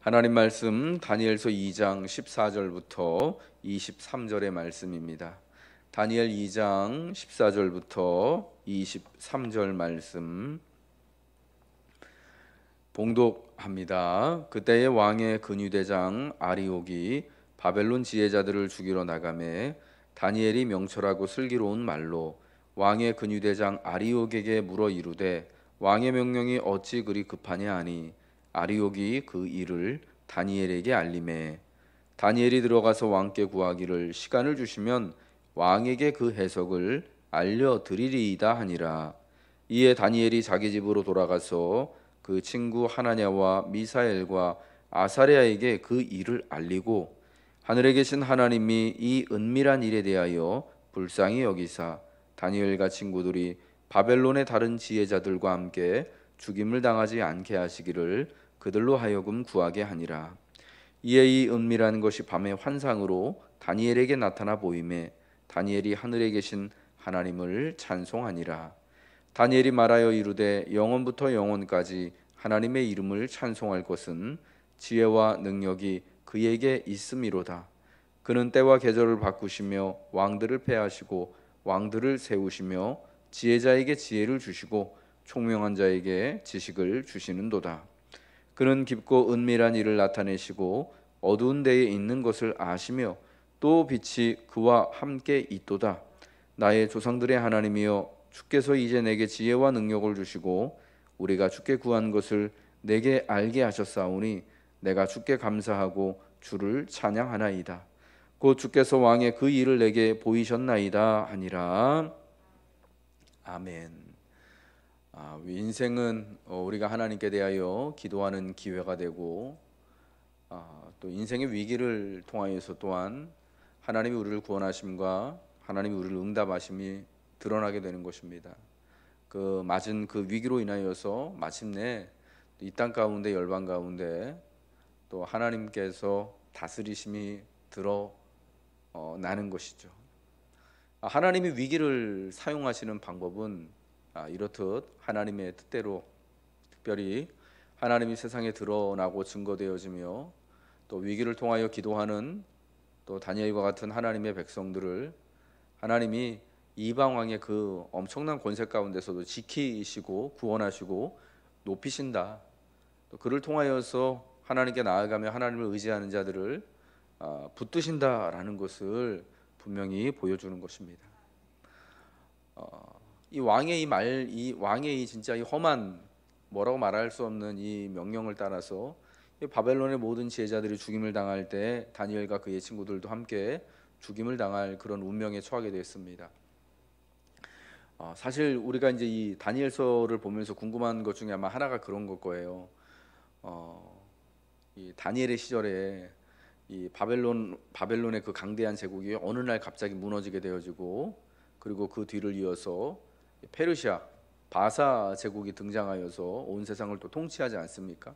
하나님 말씀 다니엘서 2장 14절부터 23절의 말씀입니다. 다니엘 2장 14절부터 23절 말씀 봉독합니다. 그때의 왕의 근위대장 아리옥이 바벨론 지혜자들을 죽이러 나가매 다니엘이 명철하고 슬기로운 말로 왕의 근위대장 아리옥에게 물어 이르되 왕의 명령이 어찌 그리 급하냐 하니 아리옥이 그 일을 다니엘에게 알림해 다니엘이 들어가서 왕께 구하기를 시간을 주시면 왕에게 그 해석을 알려드리리이다 하니라. 이에 다니엘이 자기 집으로 돌아가서 그 친구 하나냐와 미사엘과 아사랴에게 그 일을 알리고 하늘에 계신 하나님이 이 은밀한 일에 대하여 불쌍히 여기사 다니엘과 친구들이 바벨론의 다른 지혜자들과 함께 죽임을 당하지 않게 하시기를 그들로 하여금 구하게 하니라. 이에 이 은밀한 것이 밤의 환상으로 다니엘에게 나타나 보이매 다니엘이 하늘에 계신 하나님을 찬송하니라. 다니엘이 말하여 이르되 영원부터 영원까지 하나님의 이름을 찬송할 것은 지혜와 능력이 그에게 있음이로다. 그는 때와 계절을 바꾸시며 왕들을 패하시고 왕들을 세우시며 지혜자에게 지혜를 주시고 총명한 자에게 지식을 주시는도다. 그는 깊고 은밀한 일을 나타내시고 어두운 데에 있는 것을 아시며 또 빛이 그와 함께 있도다. 나의 조상들의 하나님이여 주께서 이제 내게 지혜와 능력을 주시고 우리가 주께 구한 것을 내게 알게 하셨사오니 내가 주께 감사하고 주를 찬양하나이다. 곧 주께서 왕의 그 일을 내게 보이셨나이다 하니라. 아멘. 인생은 우리가 하나님께 대하여 기도하는 기회가 되고 또 인생의 위기를 통하여서 또한 하나님이 우리를 구원하심과 하나님이 우리를 응답하심이 드러나게 되는 것입니다. 그 맞은 그 위기로 인하여서 마침내 이 땅 가운데 열방 가운데 또 하나님께서 다스리심이 드러나는 것이죠. 하나님이 위기를 사용하시는 방법은 이렇듯 하나님의 뜻대로 특별히 하나님이 세상에 드러나고 증거되어지며 또 위기를 통하여 기도하는 또 다니엘과 같은 하나님의 백성들을 하나님이 이방 왕의 그 엄청난 권세 가운데서도 지키시고 구원하시고 높이신다. 또 그를 통하여서 하나님께 나아가며 하나님을 의지하는 자들을 붙드신다라는 것을 분명히 보여주는 것입니다. 이 왕의 진짜 이 험한 뭐라고 말할 수 없는 이 명령을 따라서 바벨론의 모든 지혜자들이 죽임을 당할 때 다니엘과 그의 친구들도 함께 죽임을 당할 그런 운명에 처하게 됐습니다. 사실 우리가 이제 이 다니엘서를 보면서 궁금한 것 중에 아마 하나가 그런 걸 거예요. 이 다니엘의 시절에 이 바벨론의 그 강대한 제국이 어느 날 갑자기 무너지게 되어지고 그리고 그 뒤를 이어서 페르시아 바사 제국이 등장하여서 온 세상을 또 통치하지 않습니까?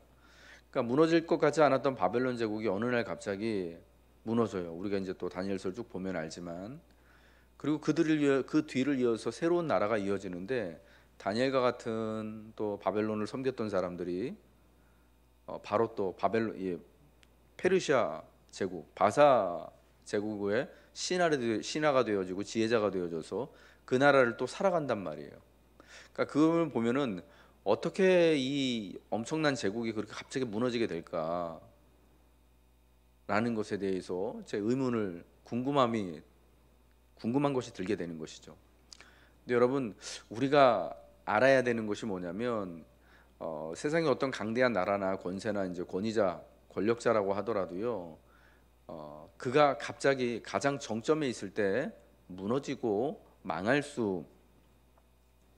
그러니까 무너질 것 같지 않았던 바벨론 제국이 어느 날 갑자기 무너져요. 우리가 이제 또 다니엘서를 쭉 보면 알지만 그리고 그 뒤를 이어서 새로운 나라가 이어지는데 다니엘과 같은 또 바벨론을 섬겼던 사람들이 바로 또 페르시아 제국 바사 제국의 신하가 되어지고 지혜자가 되어져서 그 나라를 또 살아간단 말이에요. 그러니까 그걸 보면은 어떻게 이 엄청난 제국이 그렇게 갑자기 무너지게 될까라는 것에 대해서 제 궁금한 것이 들게 되는 것이죠. 근데 여러분 우리가 알아야 되는 것이 뭐냐면 세상의 어떤 강대한 나라나 권세나 이제 권력자라고 하더라도요. 그가 갑자기 가장 정점에 있을 때 무너지고 망할 수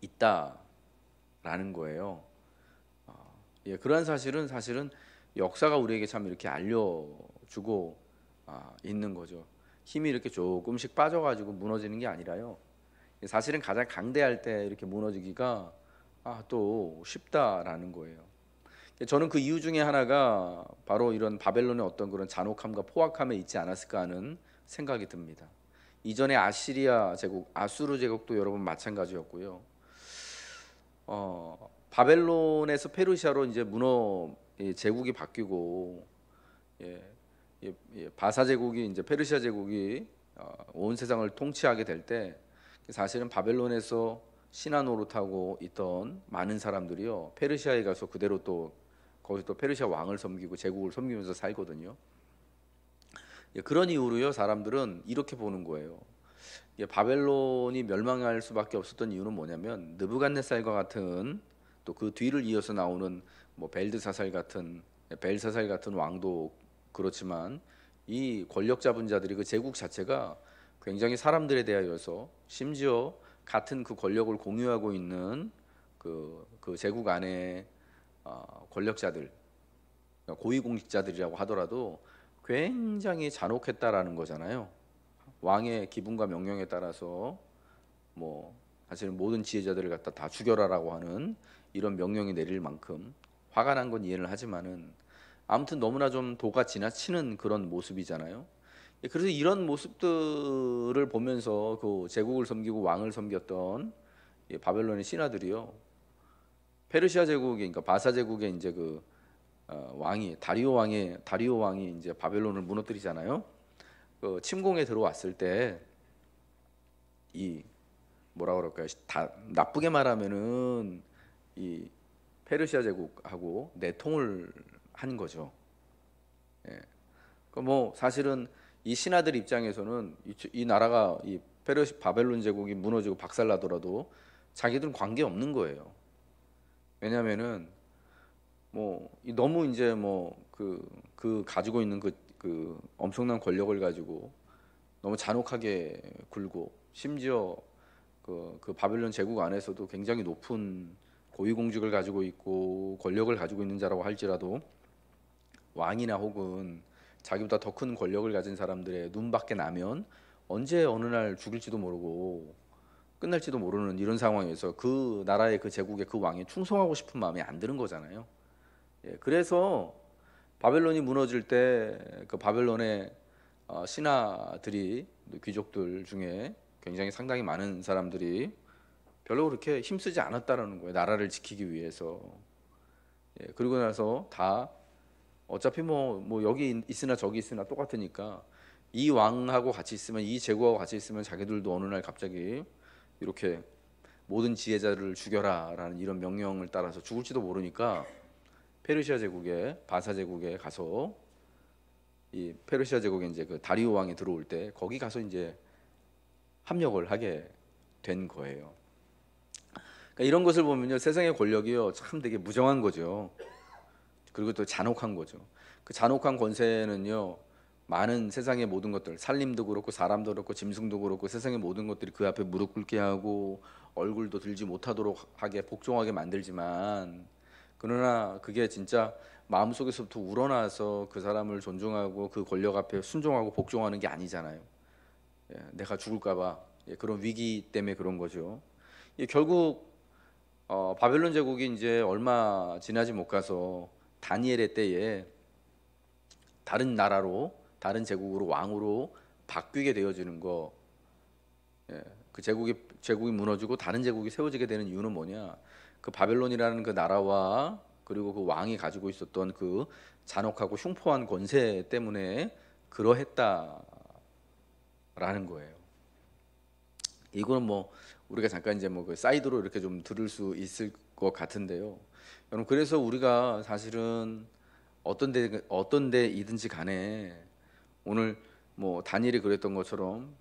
있다라는 거예요. 그러한 사실은 역사가 우리에게 참 이렇게 알려주고 있는 거죠. 힘이 이렇게 조금씩 빠져가지고 무너지는 게 아니라요. 사실은 가장 강대할 때 이렇게 무너지기가 또 쉽다라는 거예요. 저는 그 이유 중에 하나가 바로 이런 바벨론의 어떤 그런 잔혹함과 포악함에 있지 않았을까 하는 생각이 듭니다. 이전에 아시리아 제국, 아수르 제국도 여러분 마찬가지였고요. 바벨론에서 페르시아로 이제 제국이 바뀌고 예, 바사 제국이 이제 페르시아 제국이 온 세상을 통치하게 될 때 사실은 바벨론에서 신화 노릇하고 있던 많은 사람들이요 페르시아에 가서 그대로 또 거기서 또 페르시아 왕을 섬기고 제국을 섬기면서 살거든요. 예, 그런 이유로요 사람들은 이렇게 보는 거예요. 예, 바벨론이 멸망할 수밖에 없었던 이유는 뭐냐면 느부갓네살과 같은 또 그 뒤를 이어서 나오는 뭐 벨드사살 같은 벨사살 같은 왕도 그렇지만 이 권력 잡은 자들이 그 제국 자체가 굉장히 사람들에 대하여서 심지어 같은 그 권력을 공유하고 있는 그 제국 안에 권력자들 고위공직자들이라고 하더라도 굉장히 잔혹했다라는 거잖아요. 왕의 기분과 명령에 따라서 뭐 사실은 모든 지혜자들을 갖다 다 죽여라라고 하는 이런 명령이 내릴 만큼 화가 난 건 이해를 하지만은 아무튼 너무나 좀 도가 지나치는 그런 모습이잖아요. 예, 그래서 이런 모습들을 보면서 그 제국을 섬기고 왕을 섬겼던 바벨론의 신하들이요. 페르시아 제국이 그러니까 바사 제국의 이제 그 왕이 다리오 왕이 이제 바벨론을 무너뜨리잖아요. 그 침공에 들어왔을 때 이 뭐라 그럴까요? 나쁘게 말하면은 이 페르시아 제국하고 내통을 한 거죠. 예. 그뭐 사실은 이 신하들 입장에서는 이 나라가 이 바벨론 제국이 무너지고 박살나더라도 자기들은 관계 없는 거예요. 왜냐하면은 뭐 너무 이제 뭐 그 가지고 있는 그 엄청난 권력을 가지고 너무 잔혹하게 굴고 심지어 그 바벨론 제국 안에서도 굉장히 높은 고위공직을 가지고 있고 권력을 가지고 있는 자라고 할지라도 왕이나 혹은 자기보다 더 큰 권력을 가진 사람들의 눈밖에 나면 언제 어느 날 죽일지도 모르고 끝날지도 모르는 이런 상황에서 그 나라의 그 제국의 그 왕에 충성하고 싶은 마음이 안 드는 거잖아요. 예, 그래서 바벨론이 무너질 때 그 바벨론의 신하들이 귀족들 중에 굉장히 상당히 많은 사람들이 별로 그렇게 힘쓰지 않았다라는 거예요. 나라를 지키기 위해서. 예, 그리고 나서 다 어차피 뭐 여기 있으나 저기 있으나 똑같으니까 이 왕하고 같이 있으면 이 제국하고 같이 있으면 자기들도 어느 날 갑자기 이렇게 모든 지혜자를 죽여라라는 이런 명령을 따라서 죽을지도 모르니까 페르시아 제국에 바사 제국에 가서 이 페르시아 제국에 이제 그 다리오 왕이 들어올 때 거기 가서 이제 합력을 하게 된 거예요. 그러니까 이런 것을 보면요 세상의 권력이요 참 되게 무정한 거죠. 그리고 또 잔혹한 거죠. 그 잔혹한 권세는요 많은 세상의 모든 것들 살림도 그렇고 사람도 그렇고 짐승도 그렇고 세상의 모든 것들이 그 앞에 무릎 꿇게 하고 얼굴도 들지 못하도록 하게 복종하게 만들지만 그러나 그게 진짜 마음속에서부터 우러나서 그 사람을 존중하고 그 권력 앞에 순종하고 복종하는 게 아니잖아요. 예, 내가 죽을까봐 그런 위기 때문에 그런 거죠. 결국 바벨론 제국이 이제 얼마 지나지 못 가서 다니엘의 때에 다른 나라로 다른 제국으로 왕으로 바뀌게 되어지는 거. 예, 그 제국이 무너지고 다른 제국이 세워지게 되는 이유는 뭐냐? 그 바벨론이라는 그 나라와 그리고 그 왕이 가지고 있었던 그 잔혹하고 흉포한 권세 때문에 그러했다라는 거예요. 이거는 뭐 우리가 잠깐 이제 뭐 그 사이드로 이렇게 좀 들을 수 있을 것 같은데요. 여러분 그래서 우리가 사실은 어떤 데이든지 간에 오늘 뭐 다니엘이 그랬던 것처럼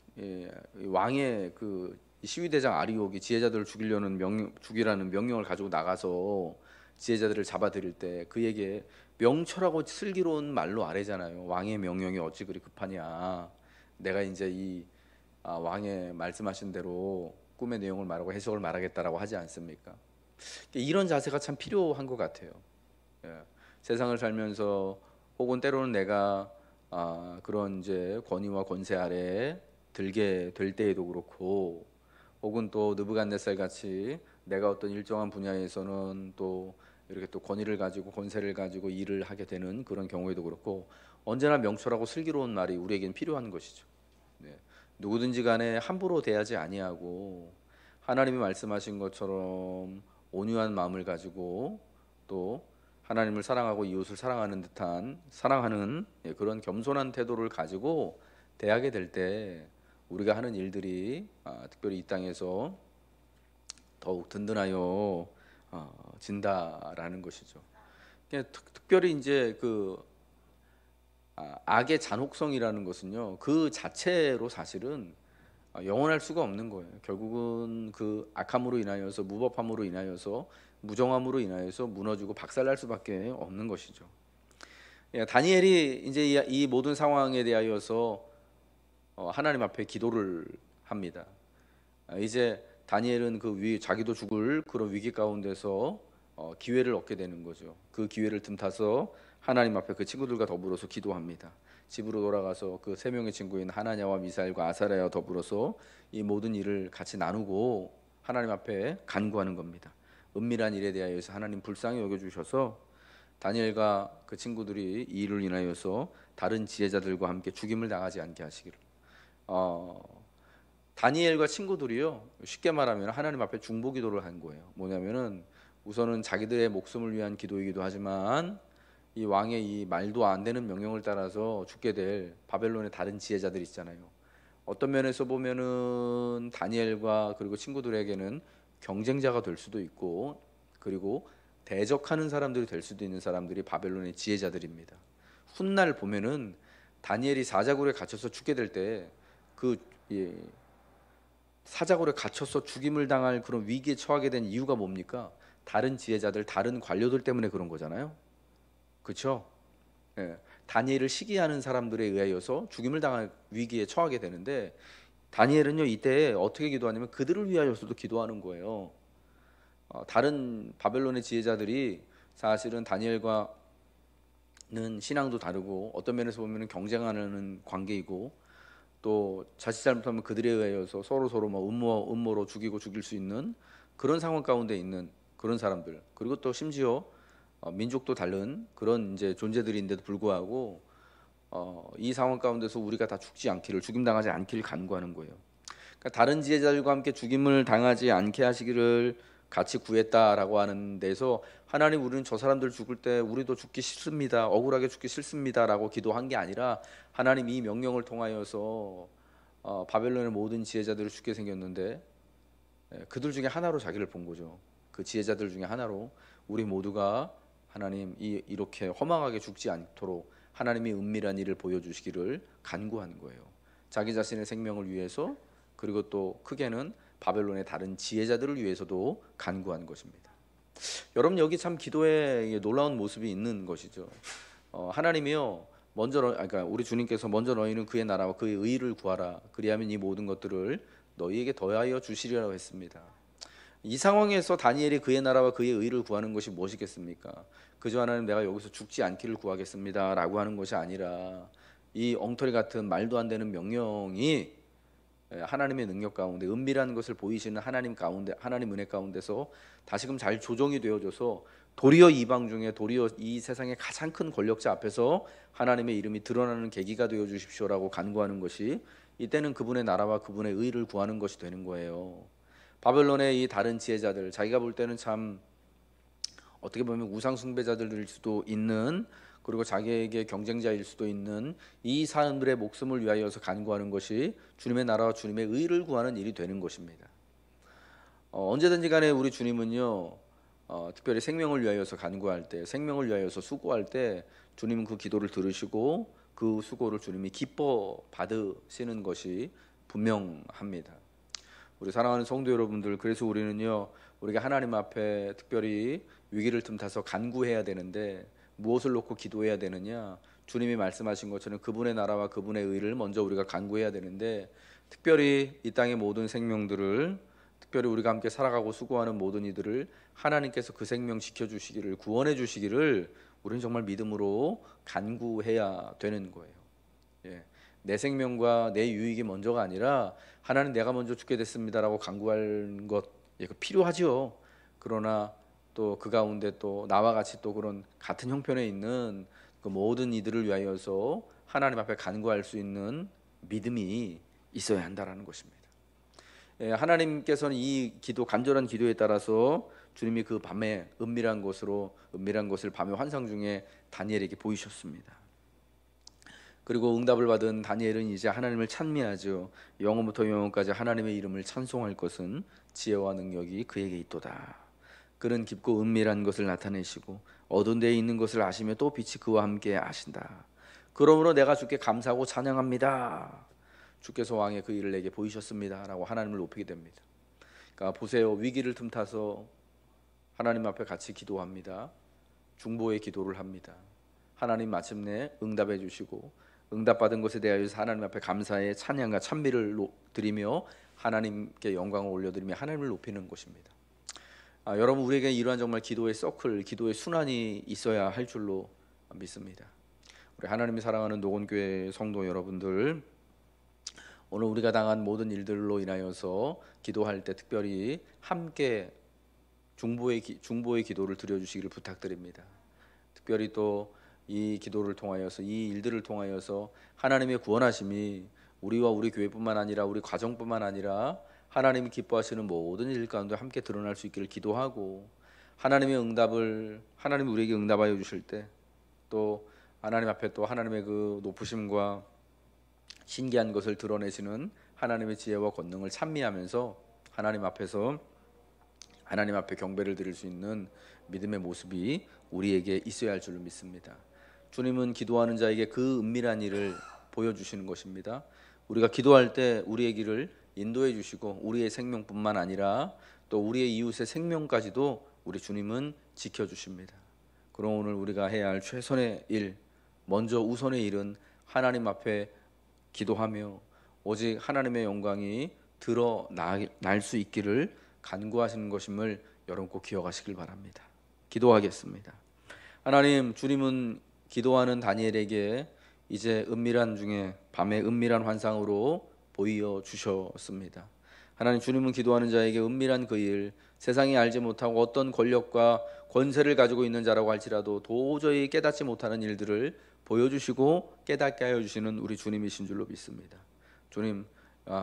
왕의 그 시위대장 아리옥이 지혜자들을 죽이라는 명령을 가지고 나가서 지혜자들을 잡아들일 때 그에게 명철하고 슬기로운 말로 아뢰잖아요. 왕의 명령이 어찌 그리 급하냐. 내가 이제 이 왕의 말씀하신 대로 꿈의 내용을 말하고 해석을 말하겠다라고 하지 않습니까? 이런 자세가 참 필요한 것 같아요. 예. 세상을 살면서 혹은 때로는 내가 그런 이제 권위와 권세 아래 들게 될 때에도 그렇고 혹은 또 느부갓네살 같이 내가 어떤 일정한 분야에서는 또 이렇게 또 권위를 가지고 권세를 가지고 일을 하게 되는 그런 경우에도 그렇고 언제나 명철하고 슬기로운 말이 우리에겐 필요한 것이죠. 네. 누구든지 간에 함부로 대하지 아니하고 하나님이 말씀하신 것처럼 온유한 마음을 가지고 또 하나님을 사랑하고 이웃을 사랑하는 듯한 사랑하는 그런 겸손한 태도를 가지고 대하게 될 때 우리가 하는 일들이 특별히 이 땅에서 더욱 든든하여 진다라는 것이죠. 특별히 이제 그 악의 잔혹성이라는 것은요, 그 자체로 사실은 영원할 수가 없는 거예요. 결국은 그 악함으로 인하여서, 무법함으로 인하여서, 무정함으로 인하여서 무너지고 박살날 수밖에 없는 것이죠. 다니엘이 이제 이 모든 상황에 대하여서 하나님 앞에 기도를 합니다. 이제 다니엘은 자기도 죽을 그런 위기 가운데서 기회를 얻게 되는 거죠. 그 기회를 틈타서 하나님 앞에 그 친구들과 더불어서 기도합니다. 집으로 돌아가서 그 세 명의 친구인 하나냐와 미사엘과 아사랴와 더불어서 이 모든 일을 같이 나누고 하나님 앞에 간구하는 겁니다. 은밀한 일에 대하여서 하나님 불쌍히 여겨주셔서 다니엘과 그 친구들이 이 일을 인하여서 다른 지혜자들과 함께 죽임을 당하지 않게 하시기를. 다니엘과 친구들이요, 쉽게 말하면 하나님 앞에 중보기도를 한 거예요. 뭐냐면은 우선은 자기들의 목숨을 위한 기도이기도 하지만 이 왕의 이 말도 안 되는 명령을 따라서 죽게 될 바벨론의 다른 지혜자들 있잖아요. 어떤 면에서 보면은 다니엘과 그리고 친구들에게는 경쟁자가 될 수도 있고, 그리고 대적하는 사람들이 될 수도 있는 사람들이 바벨론의 지혜자들입니다. 훗날 보면은 다니엘이 사자굴에 갇혀서 죽게 될 때 그 사자굴에 갇혀서 죽임을 당할 그런 위기에 처하게 된 이유가 뭡니까? 다른 지혜자들, 다른 관료들 때문에 그런 거잖아요. 그렇죠? 다니엘을 시기하는 사람들에 의하여서 죽임을 당할 위기에 처하게 되는데, 다니엘은요 이때 어떻게 기도하냐면 그들을 위하여서도 기도하는 거예요. 다른 바벨론의 지혜자들이 사실은 다니엘과는 신앙도 다르고 어떤 면에서 보면 경쟁하는 관계이고, 또 자칫 잘못하면 그들에 의하여서 서로 뭐 음모로 죽일 수 있는 그런 상황 가운데 있는 그런 사람들, 그리고 또 심지어 민족도 다른 그런 이제 존재들인데도 불구하고 이 상황 가운데서 우리가 다 죽임 당하지 않기를 간구하는 거예요. 그러니까 다른 지혜자들과 함께 죽임을 당하지 않게 하시기를 같이 구했다라고 하는 데서, 하나님 우리는 저 사람들 죽을 때 우리도 죽기 싫습니다, 억울하게 죽기 싫습니다라고 기도한 게 아니라 하나님 이 명령을 통하여서 바벨론의 모든 지혜자들을 죽게 생겼는데 그들 중에 하나로 자기를 본 거죠. 그 지혜자들 중에 하나로 우리 모두가 하나님 이렇게 허망하게 죽지 않도록 하나님이 은밀한 일을 보여주시기를 간구하는 거예요. 자기 자신의 생명을 위해서, 그리고 또 크게는 바벨론의 다른 지혜자들을 위해서도 간구하는 것입니다. 여러분, 여기 참 기도에 놀라운 모습이 있는 것이죠. 하나님이요 그러니까 우리 주님께서 먼저 너희는 그의 나라와 그의 의를 구하라, 그리하면 이 모든 것들을 너희에게 더하여 주시리라고 했습니다. 이 상황에서 다니엘이 그의 나라와 그의 의를 구하는 것이 무엇이겠습니까? 그저 하나님 내가 여기서 죽지 않기를 구하겠습니다 라고 하는 것이 아니라, 이 엉터리 같은 말도 안 되는 명령이 하나님의 능력 가운데, 은밀한 것을 보이시는 하나님 가운데, 하나님 은혜 가운데서 다시금 잘 조정이 되어져서 도리어 이방 중에, 도리어 이 세상의 가장 큰 권력자 앞에서 하나님의 이름이 드러나는 계기가 되어 주십시오라고 간구하는 것이, 이때는 그분의 나라와 그분의 의를 구하는 것이 되는 거예요. 바벨론의 이 다른 지혜자들, 자기가 볼 때는 참 어떻게 보면 우상 숭배자들일 수도 있는, 그리고 자기에게 경쟁자일 수도 있는 이 사람들의 목숨을 위하여서 간구하는 것이 주님의 나라와 주님의 의를 구하는 일이 되는 것입니다. 언제든지 간에 우리 주님은요 특별히 생명을 위하여서 간구할 때, 생명을 위하여서 수고할 때 주님은 그 기도를 들으시고 그 수고를 주님이 기뻐 받으시는 것이 분명합니다. 우리 사랑하는 성도 여러분들, 그래서 우리는요 우리가 하나님 앞에 특별히 위기를 틈타서 간구해야 되는데 무엇을 놓고 기도해야 되느냐? 주님이 말씀하신 것처럼 그분의 나라와 그분의 의를 먼저 우리가 간구해야 되는데, 특별히 이 땅의 모든 생명들을, 특별히 우리가 함께 살아가고 수고하는 모든 이들을 하나님께서 그 생명 지켜주시기를, 구원해 주시기를 우리는 정말 믿음으로 간구해야 되는 거예요. 내 생명과 내 유익이 먼저가 아니라 하나님 내가 먼저 죽게 됐습니다라고 간구할 것 필요하죠. 그러나 또 그 가운데 또 나와 같이 또 그런 같은 형편에 있는 그 모든 이들을 위하여서 하나님 앞에 간구할 수 있는 믿음이 있어야 한다라는 것입니다. 하나님께서는 이 기도, 간절한 기도에 따라서 주님이 그 밤에 은밀한 것을 밤의 환상 중에 다니엘에게 보이셨습니다. 그리고 응답을 받은 다니엘은 이제 하나님을 찬미하죠. 영원부터 영원까지 하나님의 이름을 찬송할 것은 지혜와 능력이 그에게 있도다. 그는 깊고 은밀한 것을 나타내시고 어두운 데에 있는 것을 아시며 또 빛이 그와 함께 하신다. 그러므로 내가 주께 감사하고 찬양합니다. 주께서 왕의 그 일을 내게 보이셨습니다 라고 하나님을 높이게 됩니다. 그러니까 보세요, 위기를 틈타서 하나님 앞에 같이 기도합니다. 중보의 기도를 합니다. 하나님 마침내 응답해 주시고 응답받은 것에 대하여서 하나님 앞에 감사의 찬양과 찬미를 드리며 하나님께 영광을 올려드리며 하나님을 높이는 것입니다. 여러분, 우리에게 이러한 정말 기도의 서클, 기도의 순환이 있어야 할 줄로 믿습니다. 우리 하나님이 사랑하는 노건교회 성도 여러분들, 오늘 우리가 당한 모든 일들로 인하여서 기도할 때 특별히 함께 중보의 기도를 드려주시기를 부탁드립니다. 특별히 또 이 기도를 통하여서, 이 일들을 통하여서 하나님의 구원하심이 우리와 우리 교회뿐만 아니라 우리 가정뿐만 아니라 하나님이 기뻐하시는 모든 일 가운데 함께 드러날 수 있기를 기도하고, 하나님의 응답을, 하나님이 우리에게 응답하여 주실 때 또 하나님 앞에 또 하나님의 그 높으심과 신기한 것을 드러내시는 하나님의 지혜와 권능을 찬미하면서 하나님 앞에 경배를 드릴 수 있는 믿음의 모습이 우리에게 있어야 할 줄로 믿습니다. 주님은 기도하는 자에게 그 은밀한 일을 보여주시는 것입니다. 우리가 기도할 때 우리의 길을 인도해 주시고 우리의 생명뿐만 아니라 또 우리의 이웃의 생명까지도 우리 주님은 지켜주십니다. 그럼 오늘 우리가 해야 할 최선의 일, 먼저 우선의 일은 하나님 앞에 기도하며 오직 하나님의 영광이 드러날 수 있기를 간구하시는 것임을 여러분 꼭 기억하시길 바랍니다. 기도하겠습니다. 하나님, 주님은 기도하는 다니엘에게 이제 은밀한 중에 밤의 은밀한 환상으로 보여주셨습니다. 하나님, 주님은 기도하는 자에게 은밀한 그 일, 세상이 알지 못하고 어떤 권력과 권세를 가지고 있는 자라고 할지라도 도저히 깨닫지 못하는 일들을 보여주시고 깨닫게 하여 주시는 우리 주님이신 줄로 믿습니다. 주님,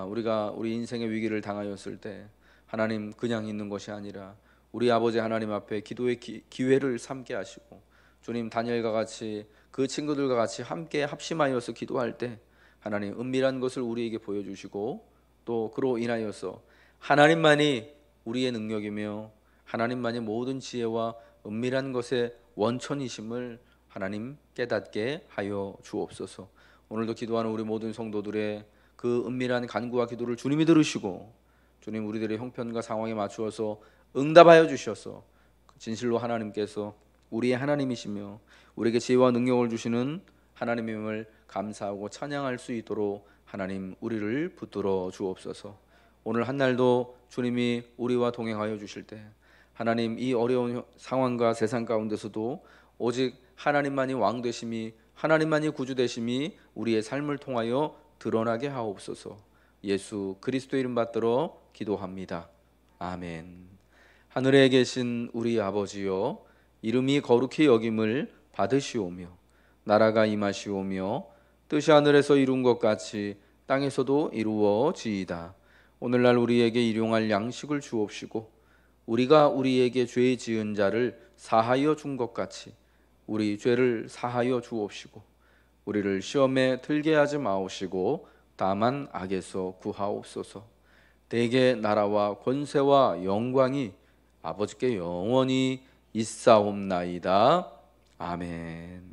우리가 우리 인생의 위기를 당하였을 때 하나님, 그냥 있는 것이 아니라 우리 아버지 하나님 앞에 기도의 기회를 삼게 하시고, 주님, 다니엘과 같이 그 친구들과 같이 함께 합심하여서 기도할 때 하나님 은밀한 것을 우리에게 보여주시고 또 그로 인하여서 하나님만이 우리의 능력이며 하나님만이 모든 지혜와 은밀한 것의 원천이심을 하나님 깨닫게 하여 주옵소서. 오늘도 기도하는 우리 모든 성도들의 그 은밀한 간구와 기도를 주님이 들으시고 주님, 우리들의 형편과 상황에 맞추어서 응답하여 주셔서 진실로 하나님께서 우리의 하나님이시며 우리에게 지혜와 능력을 주시는 하나님임을 감사하고 찬양할 수 있도록 하나님 우리를 붙들어 주옵소서. 오늘 한날도 주님이 우리와 동행하여 주실 때 하나님, 이 어려운 상황과 세상 가운데서도 오직 하나님만이 왕 되심이, 하나님만이 구주 되심이 우리의 삶을 통하여 드러나게 하옵소서. 예수 그리스도의 이름 받들어 기도합니다. 아멘. 하늘에 계신 우리 아버지여, 이름이 거룩히 여김을 받으시오며 나라가 임하시오며 뜻이 하늘에서 이룬 것 같이 땅에서도 이루어지이다. 오늘날 우리에게 일용할 양식을 주옵시고 우리가 우리에게 죄 지은 자를 사하여 준 것 같이 우리 죄를 사하여 주옵시고 우리를 시험에 들게 하지 마옵시고 다만 악에서 구하옵소서. 대개 나라와 권세와 영광이 아버지께 영원히 있사옵나이다. 아멘.